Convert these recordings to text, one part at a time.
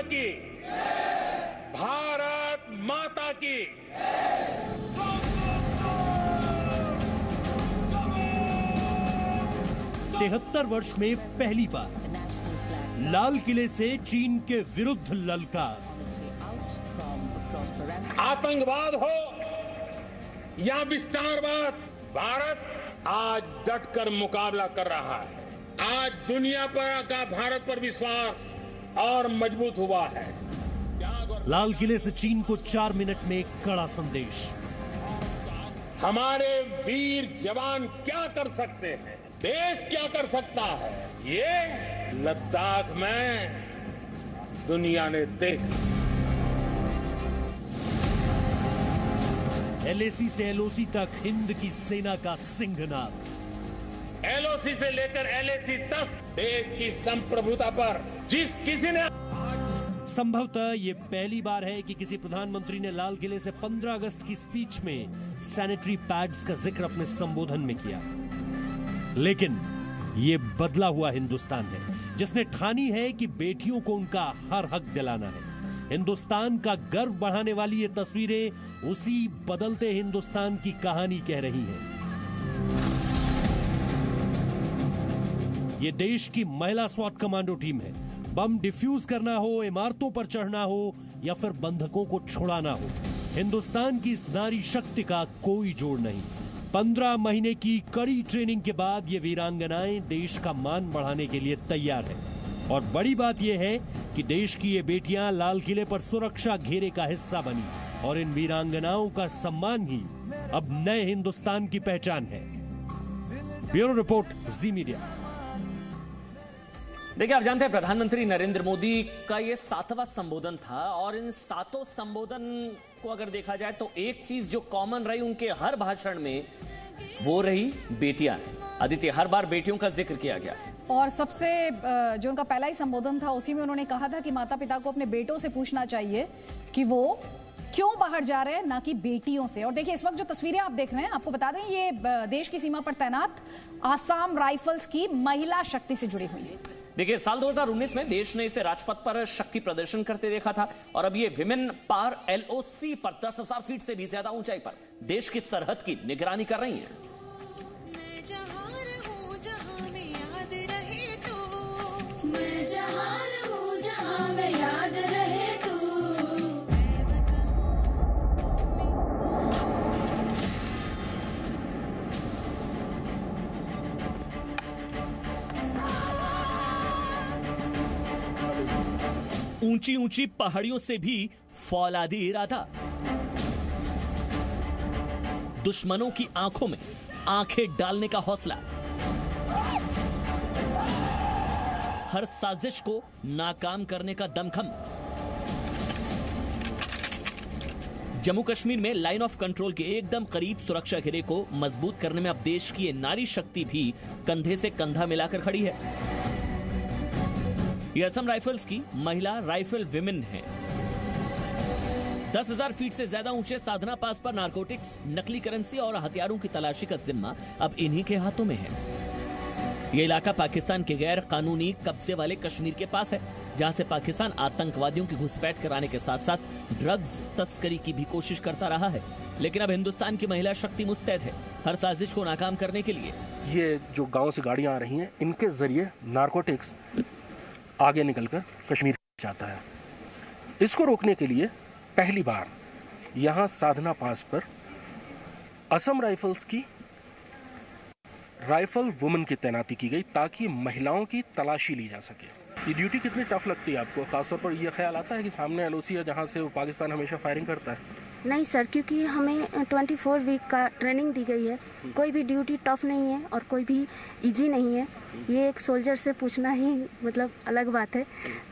की, भारत माता की। 73 वर्ष में पहली बार लाल किले से चीन के विरुद्ध ललकार। आतंकवाद हो या विस्तारवाद, भारत आज डटकर मुकाबला कर रहा है। आज दुनिया पर का भारत पर विश्वास और मजबूत हुआ है। लाल किले से चीन को 4 मिनट में कड़ा संदेश। हमारे वीर जवान क्या कर सकते हैं, देश क्या कर सकता है, ये लद्दाख में दुनिया ने देखा। LAC से LOC तक हिंद की सेना का सिंहनाद। LOC से लेकर LAC तक देश की संप्रभुता पर जिस किसी ने संभवतः ये पहली बार है कि किसी प्रधानमंत्री ने लाल किले से 15 अगस्त की स्पीच में सैनिटरी पैड्स का जिक्र अपने संबोधन में किया। लेकिन ये बदला हुआ हिंदुस्तान है जिसने ठानी है कि बेटियों को उनका हर हक दिलाना है। हिंदुस्तान का गर्व बढ़ाने वाली ये तस्वीरें उसी बदलते हिंदुस्तान की कहानी कह रही हैं। ये देश की महिला स्वाट कमांडो टीम है। बम डिफ्यूज करना हो, इमारतों पर चढ़ना हो या फिर बंधकों को छुड़ाना हो, हिंदुस्तान की इस नारी शक्ति का कोई जोड़ नहीं। 15 महीने की कड़ी ट्रेनिंग के बाद ये वीरांगनाएं देश का मान बढ़ाने के लिए तैयार है। और बड़ी बात यह है कि देश की ये बेटियां लाल किले पर सुरक्षा घेरे का हिस्सा बनी और इन वीरांगनाओं का सम्मान ही अब नए हिंदुस्तान की पहचान है। ब्यूरो रिपोर्ट, जी मीडिया। देखिए, आप जानते हैं प्रधानमंत्री नरेंद्र मोदी का ये 7वां संबोधन था और इन 7 संबोधन को अगर देखा जाए तो एक चीज जो कॉमन रही उनके हर भाषण में वो रही बेटियां। अदिति, हर बार बेटियों का जिक्र किया गया और सबसे जो उनका पहला ही संबोधन था उसी में उन्होंने कहा था कि माता पिता को अपने बेटों से पूछना चाहिए कि वो क्यों बाहर जा रहे हैं, ना कि बेटियों से। और देखिए, इस वक्त जो तस्वीरें आप देख रहे हैं, आपको बता दें ये देश की सीमा पर तैनात आसाम राइफल्स की महिला शक्ति से जुड़ी हुई है। देखिए, साल 2019 में देश ने इसे राजपथ पर शक्ति प्रदर्शन करते देखा था और अब ये विमेन पार LOC पर 10,000 फीट से भी ज्यादा ऊंचाई पर देश की सरहद की निगरानी कर रही हैं। ऊंची ऊंची पहाड़ियों से भी फौलादी इरादा, दुश्मनों की आंखों में आंखें डालने का हौसला, हर साजिश को नाकाम करने का दमखम। जम्मू कश्मीर में लाइन ऑफ कंट्रोल के एकदम करीब सुरक्षा घेरे को मजबूत करने में अब देश की ये नारी शक्ति भी कंधे से कंधा मिलाकर खड़ी है। ये असम राइफल्स की महिला राइफल विमेन है। 10,000 फीट से ज्यादा ऊंचे साधना पास पर नारकोटिक्स, नकली करेंसी और हथियारों की तलाशी का जिम्मा अब इन्हीं के हाथों में है। यह इलाका पाकिस्तान के गैर कानूनी कब्जे वाले कश्मीर के पास है, जहां से पाकिस्तान आतंकवादियों की घुसपैठ कराने के साथ साथ ड्रग्स तस्करी की भी कोशिश करता रहा है। लेकिन अब हिंदुस्तान की महिला शक्ति मुस्तैद है हर साजिश को नाकाम करने के लिए। ये जो गांव से गाड़ियां आ रही हैं, इनके जरिए नारकोटिक्स आगे निकलकर कश्मीर जाता है। इसको रोकने के लिए पहली बार यहां साधना पास पर असम राइफल्स की राइफल वुमेन की तैनाती की गई ताकि महिलाओं की तलाशी ली जा सके। ये ड्यूटी कितनी टफ लगती है आपको? खासतौर पर यह ख्याल आता है कि सामने LOC है जहां से पाकिस्तान हमेशा फायरिंग करता है? नहीं सर, क्योंकि हमें 24 वीक का ट्रेनिंग दी गई है। कोई भी ड्यूटी टफ नहीं है और कोई भी इजी नहीं है। ये एक सोल्जर से पूछना ही मतलब अलग बात है,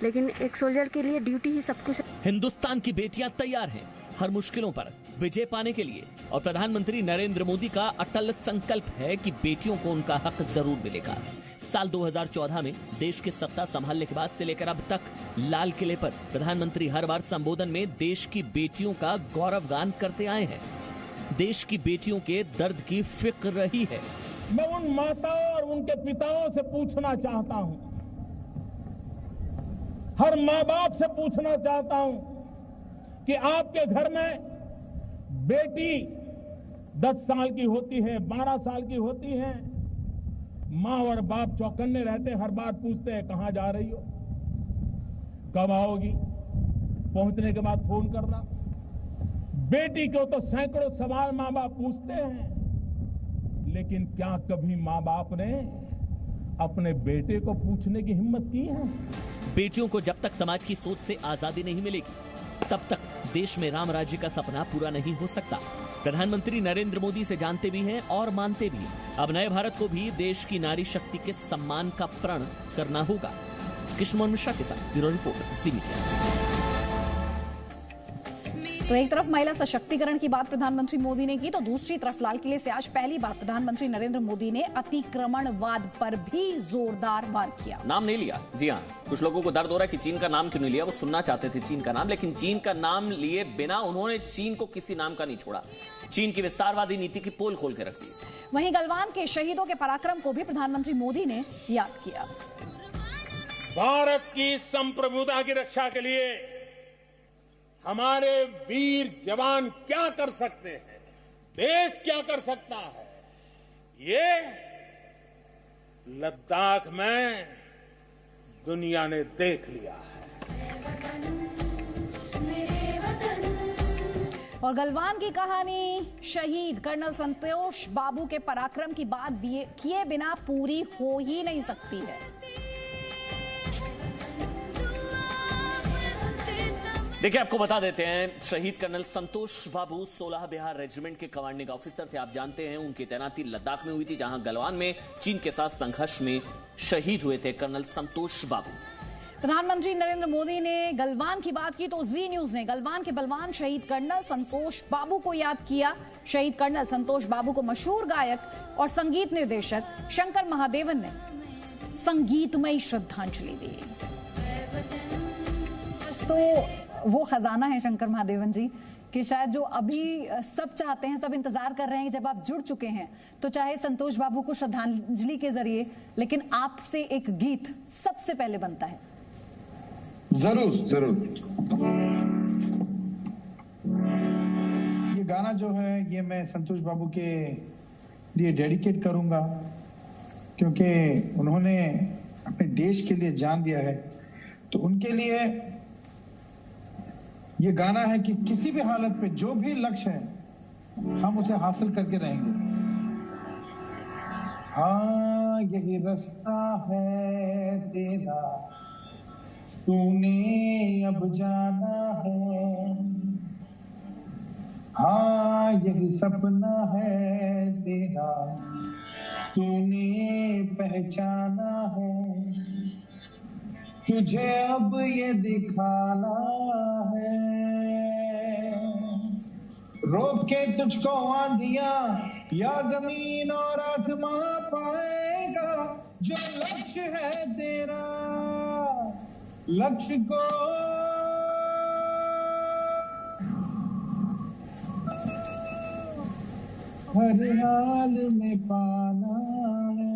लेकिन एक सोल्जर के लिए ड्यूटी ही सब कुछ। हिंदुस्तान की बेटियां तैयार हैं हर मुश्किलों पर विजय पाने के लिए और प्रधानमंत्री नरेंद्र मोदी का अटल संकल्प है कि बेटियों को उनका हक जरूर मिलेगा। साल 2014 में देश की सत्ता संभालने के बाद से लेकर अब तक लाल किले पर प्रधानमंत्री हर बार संबोधन में देश की बेटियों का गौरवगान करते आए हैं। देश की बेटियों के दर्द की फिक्र रही है। मैं उन माताओं और उनके पिताओं से पूछना चाहता हूं हर मां बाप से पूछना चाहता हूं कि आपके घर में बेटी 10 साल की होती है, 12 साल की होती है, मां और बाप चौकन्ने रहते, हर बार पूछते हैं कहां जा रही हो, कब आओगी, पहुंचने के बाद फोन करना। बेटी को तो सैकड़ों सवाल मां बाप पूछते हैं, लेकिन क्या कभी मां बाप ने अपने बेटे को पूछने की हिम्मत की है? बेटियों को जब तक समाज की सोच से आजादी नहीं मिलेगी, तब तक देश में राम राज्य का सपना पूरा नहीं हो सकता। प्रधानमंत्री नरेंद्र मोदी से जानते भी हैं और मानते भी हैं। अब नए भारत को भी देश की नारी शक्ति के सम्मान का प्रण करना होगा। कृष्ण मिश्रा के साथ ब्यूरो रिपोर्ट, जी मीडिया। तो एक तरफ महिला सशक्तिकरण की बात प्रधानमंत्री मोदी ने की, तो दूसरी तरफ लाल किले से आज पहली बार प्रधानमंत्री नरेंद्र मोदी ने अतिक्रमणवाद पर भी जोरदार वार किया। नाम नहीं लिया, जी हाँ, कुछ लोगों को दर्द हो रहा है कि चीन का नाम क्यों नहीं लिया। वो सुनना चाहते थे चीन का नाम, लेकिन चीन का नाम लिए बिना उन्होंने चीन को किसी नाम का नहीं छोड़ा। चीन की विस्तारवादी नीति की पोल खोल के रख दी। वहीं गलवान के शहीदों के पराक्रम को भी प्रधानमंत्री मोदी ने याद किया। भारत की संप्रभुता की रक्षा के लिए हमारे वीर जवान क्या कर सकते हैं, देश क्या कर सकता है, ये लद्दाख में दुनिया ने देख लिया है। और गलवान की कहानी शहीद कर्नल संतोष बाबू के पराक्रम की बात किए बिना पूरी हो ही नहीं सकती है। देखिए, आपको बता देते हैं, शहीद कर्नल संतोष बाबू 16 बिहार रेजिमेंट के कमांडिंग ऑफिसर थे। आप जानते हैं उनकी तैनाती लद्दाख में हुई थी, जहां गलवान में चीन के साथ संघर्ष में शहीद हुए थे कर्नल संतोष बाबू। प्रधानमंत्री नरेंद्र मोदी ने गलवान की बात की तो जी न्यूज ने गलवान के बलवान शहीद कर्नल संतोष बाबू को याद किया। शहीद कर्नल संतोष बाबू को मशहूर गायक और संगीत निर्देशक शंकर महादेवन ने संगीतमयी श्रद्धांजलि दी। तो वो खजाना है शंकर महादेवन जी कि शायद जो अभी सब चाहते हैं, सब इंतजार कर रहे हैं कि जब आप जुड़ चुके हैं तो चाहे संतोष बाबू को श्रद्धांजलि के जरिए, लेकिन आपसे एक गीत सबसे पहले बनता है। जरूर जरूर। ये गाना जो है ये मैं संतोष बाबू के लिए डेडिकेट करूंगा, क्योंकि उन्होंने अपने देश के लिए जान दिया है। तो उनके लिए ये गाना है कि किसी भी हालत पे जो भी लक्ष्य है हम उसे हासिल करके रहेंगे। हाँ यही रास्ता है तेरा, तूने अब जाना है। हाँ यही सपना है तेरा, तूने पहचाना है। तुझे अब ये दिखाना है, रोक के तुझको आंधिया या जमीन और आसमां पाएगा। जो लक्ष्य है तेरा, लक्ष्य को हर हाल में पाना है।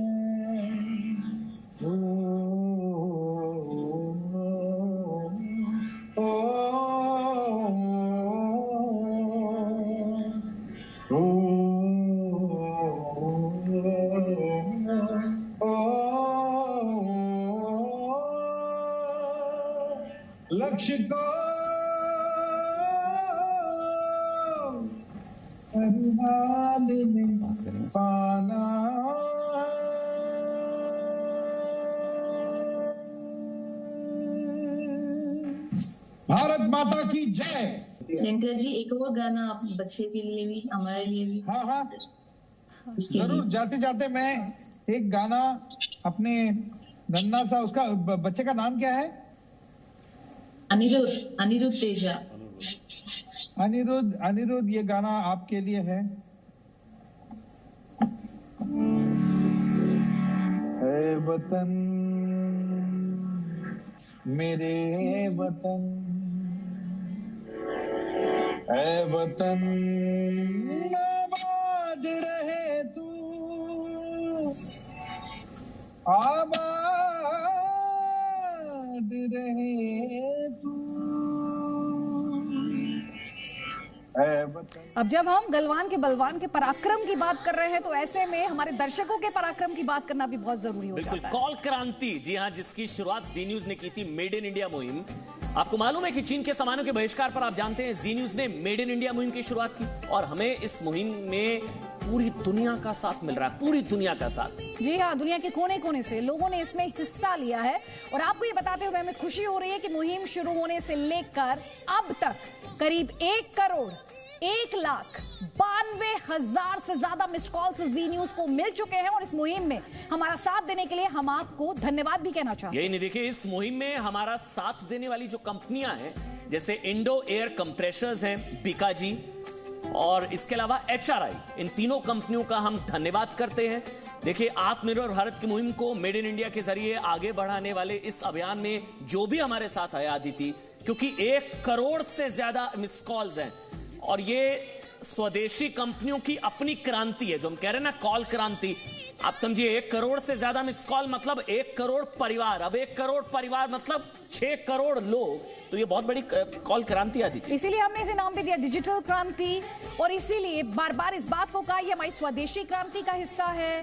लक्ष्य को हर हाल में पाना। भारत माता की जय। शंकर जी, एक और गाना आप बच्चे के लिए भी, हमारे लिए भी। हाँ हाँ जरूर। जाते जाते मैं एक गाना अपने नन्ना सा, उसका बच्चे का नाम क्या है? अनिरुद्ध तेजा। अनिरुद्ध ये गाना आपके लिए है। ऐ वतन मेरे वतन, ऐ वतन आबाद रहे तू, आबाद रहे अब जब हम गलवान के बलवान के पराक्रम की बात कर रहे हैं तो ऐसे में हमारे दर्शकों के पराक्रम की बात करना भी बहुत जरूरी हो बिल्कुल। जाता है। कॉल क्रांति, जी हाँ, जिसकी शुरुआत जी न्यूज ने की थी, मेड इन इंडिया मुहिम। आपको मालूम है कि चीन के सामानों के बहिष्कार पर आप जानते हैं जी न्यूज ने मेड इन इंडिया मुहिम की शुरुआत की और हमें इस मुहिम में पूरी दुनिया का साथ मिल रहा है, पूरी दुनिया का साथ। जी हाँ, दुनिया के कोने कोने से लोगों ने इसमें हिस्सा लिया है और आपको ये बताते हुए हमें खुशी हो रही है कि मुहिम शुरू होने से लेकर अब तक करीब 1,92,00,000 से ज्यादा मिस्ड कॉल्स जी न्यूज को मिल चुके हैं और इस मुहिम में हमारा साथ देने के लिए हम आपको धन्यवाद भी कहना चाहते हैं। यही नहीं, देखिए इस मुहिम में हमारा साथ देने वाली जो कंपनियां हैं, जैसे इंडो एयर कंप्रेशर्स हैं, बीकाजी, और इसके अलावा HRI, इन तीनों कंपनियों का हम धन्यवाद करते हैं। देखिए, आत्मनिर्भर भारत की मुहिम को मेड इन इंडिया के जरिए आगे बढ़ाने वाले इस अभियान में जो भी हमारे साथ आया थी, क्योंकि 1 करोड़ से ज्यादा मिस कॉल्स हैं और ये स्वदेशी कंपनियों की अपनी क्रांति है, जो हम कह रहे हैं ना, कॉल क्रांति। आप समझिए, 1 करोड़ से ज्यादा मिस कॉल मतलब 1 करोड़ परिवार। अब 1 करोड़ परिवार मतलब 6 करोड़ लोग, तो ये बहुत बड़ी कॉल क्रांति आती थी। इसीलिए हमने इसे नाम भी दिया डिजिटल क्रांति और इसीलिए बार बार इस बात को कहा ये हमारी स्वदेशी क्रांति का हिस्सा है।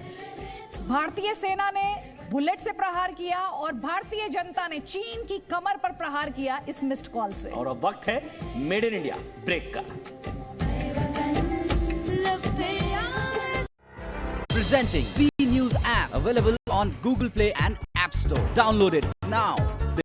भारतीय सेना ने बुलेट से प्रहार किया और भारतीय जनता ने चीन की कमर पर प्रहार किया इस मिस्ड कॉल से। और अब वक्त है मेड इन इंडिया ब्रेक का। Presenting B News app, available on Google Play and App Store. Download it now.